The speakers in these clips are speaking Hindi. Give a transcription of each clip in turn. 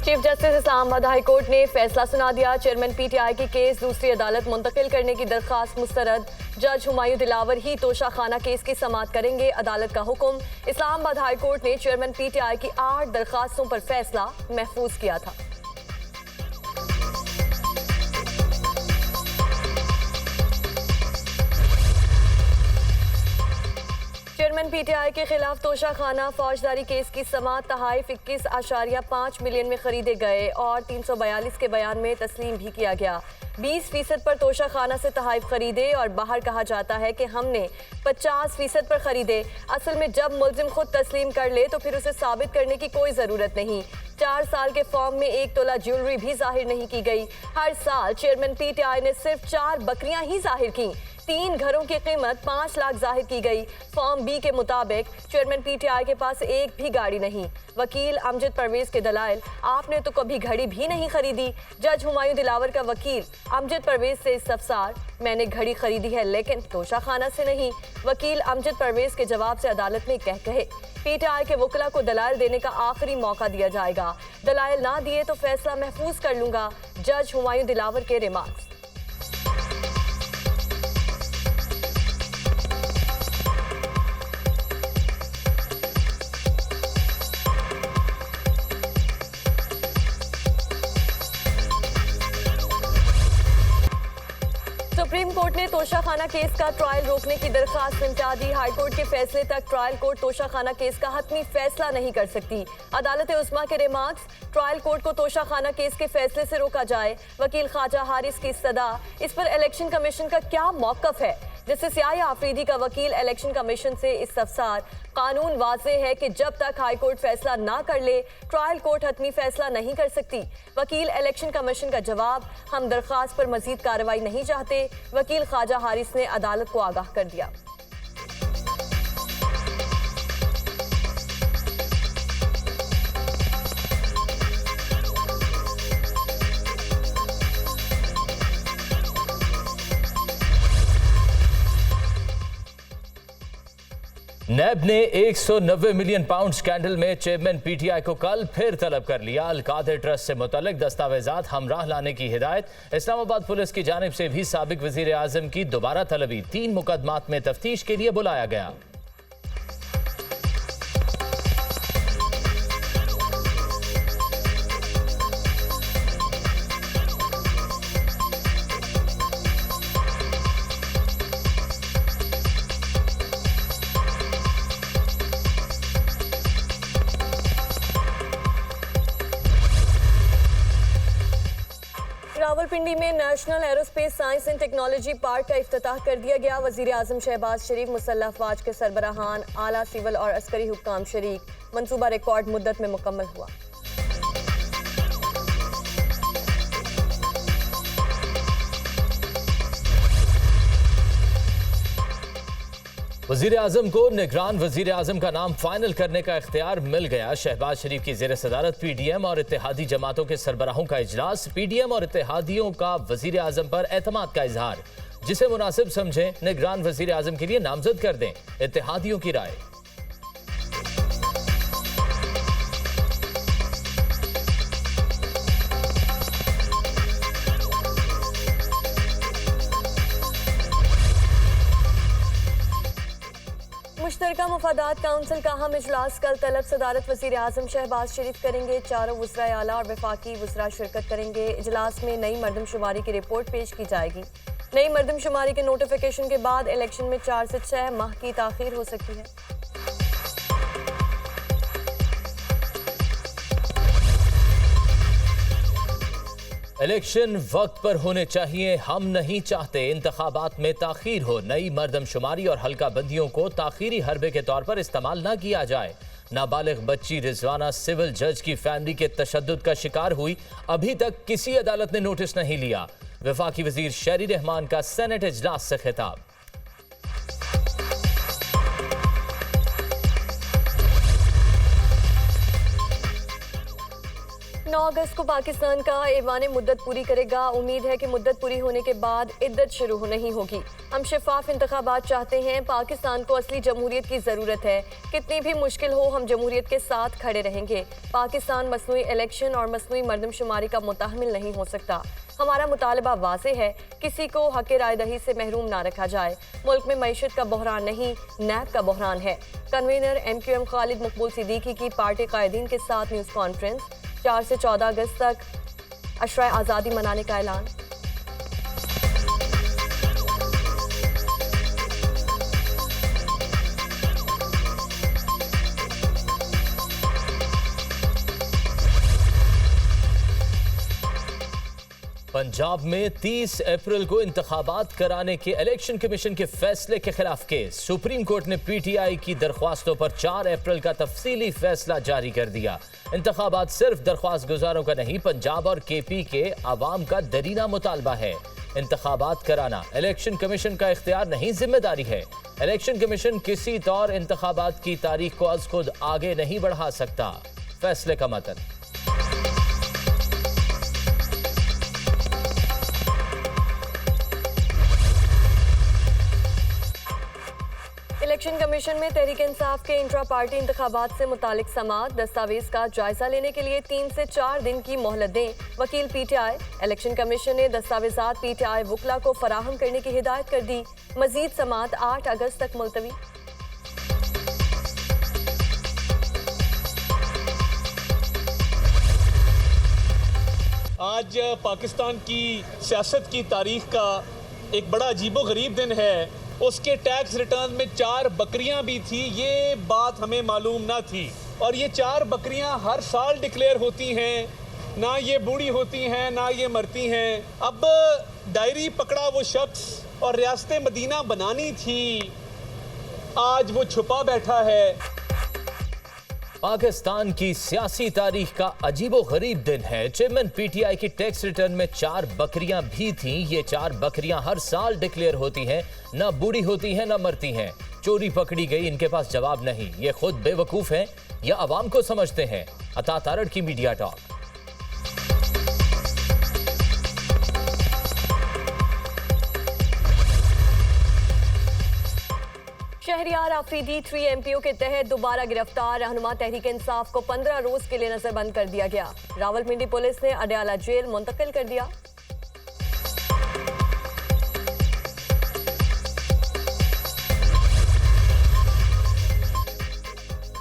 Chief justice Islamabad high court ने फैसला सुना दिया। चेयरमैन पीटीआई की केस दूसरी अदालत मुंतकिल करने की दरखास्त मुस्तरद। जज हुमायूं दिलावर ही तोशा खाना केस की समाअत करेंगे। अदालत का हुक्म। इस्लामाबाद हाई कोर्ट ने चेयरमैन पीटीआई की 8 दरखास्तों पर फैसला महफूज किया था। चेयरमैन पीटीआई के खिलाफ तोशा खाना फौजदारी केस की समाअत तहाइफ 21.5 मिलियन में खरीदे गए और 342 के बयान में तस्लीम भी किया गया। 20% पर तोशा खाना से तहाइफ खरीदे और बाहर कहा जाता है कि हमने 50% पर खरीदे। असल में जब मुल्जिम खुद तस्लीम कर ले तो फिर उसे साबित करने की कोई ज़रूरत नहीं। 4 साल के फॉर्म में 1 तोला ज्वेलरी भी जाहिर नहीं की गई। हर साल चेयरमैन पीटीआई ने सिर्फ 4 बकरियां ही जाहिर की। 3 घरों की कीमत 5 लाख जाहिर की गई। फॉर्म बी के मुताबिक चेयरमैन पीटीआई के पास एक भी गाड़ी नहीं। वकील अमजद परवेज के दलाइल, आपने तो कभी घड़ी भी नहीं खरीदी। जज हुमायूं दिलावर का वकील अमजद परवेज से इस्तफसार, मैंने घड़ी खरीदी है लेकिन तोशा खाना से नहीं। वकील अमजद परवेज के जवाब से अदालत में कहे पीटीआई के वकला को दलाइल देने का आखिरी मौका दिया जाएगा। दलाइल ना दिए तो फैसला महफूज कर लूंगा। जज हुमायूं दिलावर के रिमार्क्स। सुप्रीम कोर्ट ने तोशा खाना केस का ट्रायल रोकने की दरखास्त निपटा दी। हाईकोर्ट के फैसले तक ट्रायल कोर्ट तोशा खाना केस का हतमी फैसला नहीं कर सकती। अदालत उस्मा के रिमार्क्स, ट्रायल कोर्ट को तोशा खाना केस के फैसले से रोका जाए। वकील ख्वाजा हारिस की सदा, इस पर इलेक्शन कमीशन का क्या मौकफ है? जस्टिस याह्या आफरीदी का वकील इलेक्शन कमीशन से इस्तफसार, कानून वाज़ेह है कि जब तक हाई कोर्ट फैसला ना कर ले ट्रायल कोर्ट हतमी फैसला नहीं कर सकती। वकील इलेक्शन कमीशन का जवाब, हम दरख्वास्त पर मजीद कार्रवाई नहीं चाहते। वकील ख्वाजा हारिस ने अदालत को आगाह कर दिया। नैब ने 190 मिलियन पाउंड स्कैंडल में चेयरमैन पीटीआई को कल फिर तलब कर लिया। अल-कादिर ट्रस्ट से मुतल्लिक दस्तावेजात हमराह लाने की हिदायत। इस्लामाबाद पुलिस की जानिब से भी साबिक वजीर आजम की दोबारा तलबी। 3 मुकदमात में तफ्तीश के लिए बुलाया गया। रावलपिंडी में national aerospace science and technology park का इफ्तिताह कर दिया गया। वजीर आजम शहबाज शरीफ, मुसल्लह अफवाज के सरबराहान, आला सिविल और अस्करी हुक्काम शरीक। मंसूबा रिकॉर्ड मुद्दत में मुकम्मल हुआ। वजीर आजम को निगरान वजीर आजम का नाम फाइनल करने का इख्तियार मिल गया। शहबाज शरीफ की जेर सदारत पीडीएम और इत्तेहादी जमातों के सरबराहों का इजलास। पीडीएम और इत्तेहादियों का वजीर आजम पर एतमाद का इजहार। जिसे मुनासिब समझें निगरान वजीर आजम के लिए नामजद कर दें। इत्तेहादियों की राय। मुश्तरका मुफादात काउंसिल का अहम इजलास कल तलब सदारत वजीर आजम शहबाज शरीफ करेंगे। 4 वज़राए आला और वफाकी वज़रा शिरकत करेंगे। इजलास में नई मरदमशुमारी की रिपोर्ट पेश की जाएगी। नई मरदमशुमारी के नोटिफिकेशन के बाद इलेक्शन में 4 से 6 माह की ताखीर हो सकती है। इलेक्शन वक्त पर होने चाहिए, हम नहीं चाहते इंतखाबात में ताखीर हो। नई मरदमशुमारी और हल्का बंदियों को ताखीरी हरबे के तौर पर इस्तेमाल न किया जाए। नाबालिग बच्ची रिजवाना सिविल जज की फैमिली के तशद्दुद का शिकार हुई। अभी तक किसी अदालत ने नोटिस नहीं लिया। वफाकी वजीर शहरी रहमान का सेनेट इजलास से खिताब। 9 अगस्त को पाकिस्तान का ऐवान मुद्दत पूरी करेगा। उम्मीद है कि मुद्दत पूरी होने के बाद इद्दत शुरू नहीं होगी। हम शफाफ इंतखाबात चाहते हैं। पाकिस्तान को असली जमहूरियत की ज़रूरत है। कितनी भी मुश्किल हो, हम जमहूरियत के साथ खड़े रहेंगे। पाकिस्तान मसनूई इलेक्शन और मसनूई मरदमशुमारी का मुताहमिल नहीं हो सकता। हमारा मुतालबा वाज़े है, किसी को हक़ राय दही से महरूम ना रखा जाए। मुल्क में मईशत का बहरान नहीं, नैब का बहरान है। कन्वीनर MQM खालिद मकबूल सिद्दीकी की पार्टी कायदीन के साथ न्यूज़ कॉन्फ्रेंस। 4 से 14 अगस्त तक अशरा आज़ादी मनाने का ऐलान। पंजाब में 30 अप्रैल को इंतखाबात कराने के इलेक्शन कमीशन के फैसले के खिलाफ केस। सुप्रीम कोर्ट ने PTI की दरख्वास्तों पर 4 अप्रैल का तफसीली फैसला जारी कर दिया। इंतखाबात सिर्फ दरख्वास्त गुजारों का नहीं, पंजाब और KP के आवाम का दरीना मुतालबा है। इंतखाबात कराना इलेक्शन कमीशन का इख्तियार नहीं, जिम्मेदारी है। इलेक्शन कमीशन किसी तौर इंतखाबात की तारीख को अज खुद आगे नहीं बढ़ा सकता। फैसले का मतन। इलेक्शन कमीशन में तहरीक इंसाफ के इंट्रा पार्टी इंतखाबात से मुतालिक समात दस्तावेज का जायजा लेने के लिए 3 से 4 दिन की मोहलत दें। वकील PTI। इलेक्शन कमीशन ने दस्तावेजात PTI वकला को फराहम करने की हिदायत कर दी। मजीद समात 8 अगस्त तक मुलतवी। आज पाकिस्तान की सियासत की तारीख का एक बड़ा अजीबोगरीब दिन है। उसके टैक्स रिटर्न में 4 बकरियां भी थी, ये बात हमें मालूम ना थी। और ये 4 बकरियां हर साल डिक्लेयर होती हैं, ना ये बूढ़ी होती हैं ना ये मरती हैं। अब डायरी पकड़ा वो शख्स और रियासत मदीना बनानी थी, आज वो छुपा बैठा है। पाकिस्तान की सियासी तारीख का अजीबो गरीब दिन है। चेयरमैन PTI की टैक्स रिटर्न में 4 बकरियां भी थीं। ये 4 बकरियां हर साल डिक्लेयर होती हैं, ना बूढ़ी होती हैं ना मरती हैं। चोरी पकड़ी गई, इनके पास जवाब नहीं। ये खुद बेवकूफ हैं या अवाम को समझते हैं। अता तारड़ की media talk. Shahryar Afridi 3 MPO के तहत दोबारा गिरफ्तार। रहनुमा तहरीक इंसाफ को 15 रोज के लिए नजरबंद कर दिया गया। रावलपिंडी पुलिस ने अडयाला जेल मुंतकिल कर दिया।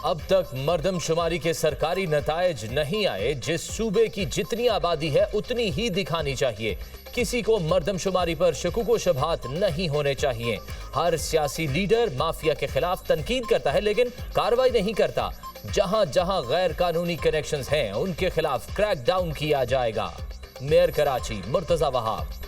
अब तक मरदमशुमारी के सरकारी नतायज नहीं आए। जिस सूबे की जितनी आबादी है उतनी ही दिखानी चाहिए। किसी को मरदमशुमारी पर शकूक शबहात नहीं होने चाहिए। हर सियासी लीडर माफिया के खिलाफ तनकीद करता है लेकिन कार्रवाई नहीं करता। जहां जहां गैर कानूनी कनेक्शंस हैं उनके खिलाफ क्रैक डाउन किया जाएगा। मेयर कराची मुर्तजा वहाब।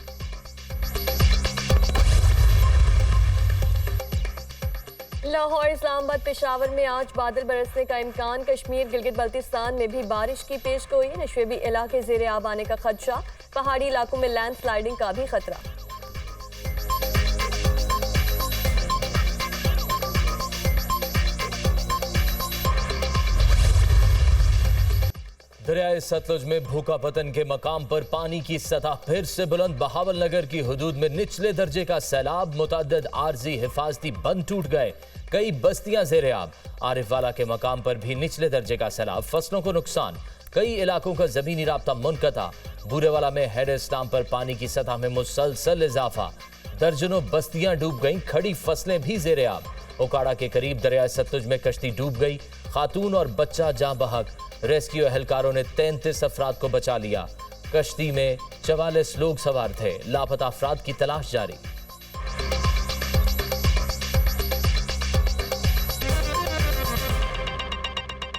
लाहौर, इस्लामाबाद, पेशावर में आज बादल बरसने का इम्कान। कश्मीर, गिलगित बल्तिस्तान में भी बारिश की पेशगोई। नशेबी इलाके ज़ेरे आब आने का खदशा। पहाड़ी इलाकों में लैंडस्लाइडिंग का भी खतरा। दरियाए सतलुज में भूखा पतन के मकाम पर पानी की सतह फिर से बुलंद। बहावल नगर की हुदूद में निचले दर्जे का सैलाब। मुतअद्दिद आर्जी हिफाजती बंद टूट गए। कई बस्तियां ज़ेरे आब। आरिफवाला के मकाम पर भी निचले दर्जे का सैलाब। फसलों को नुकसान। कई इलाकों का जमीनी राब्ता मुनक़ता। बूरेवाला में हेड इस्लाम पर पानी की सतह में मुसलसल इजाफा। दर्जनों बस्तियां डूब गईं। खड़ी फसलें भी ज़ेरे आब। ओकाड़ा के करीब दरियाए सतलुज में कश्ती डूब गई। खातून और बच्चा जाँ बहक। रेस्क्यू एहलकारों ने 33 अफराद को बचा लिया। कश्ती में 44 लोग सवार थे। लापता अफराद की तलाश जारी।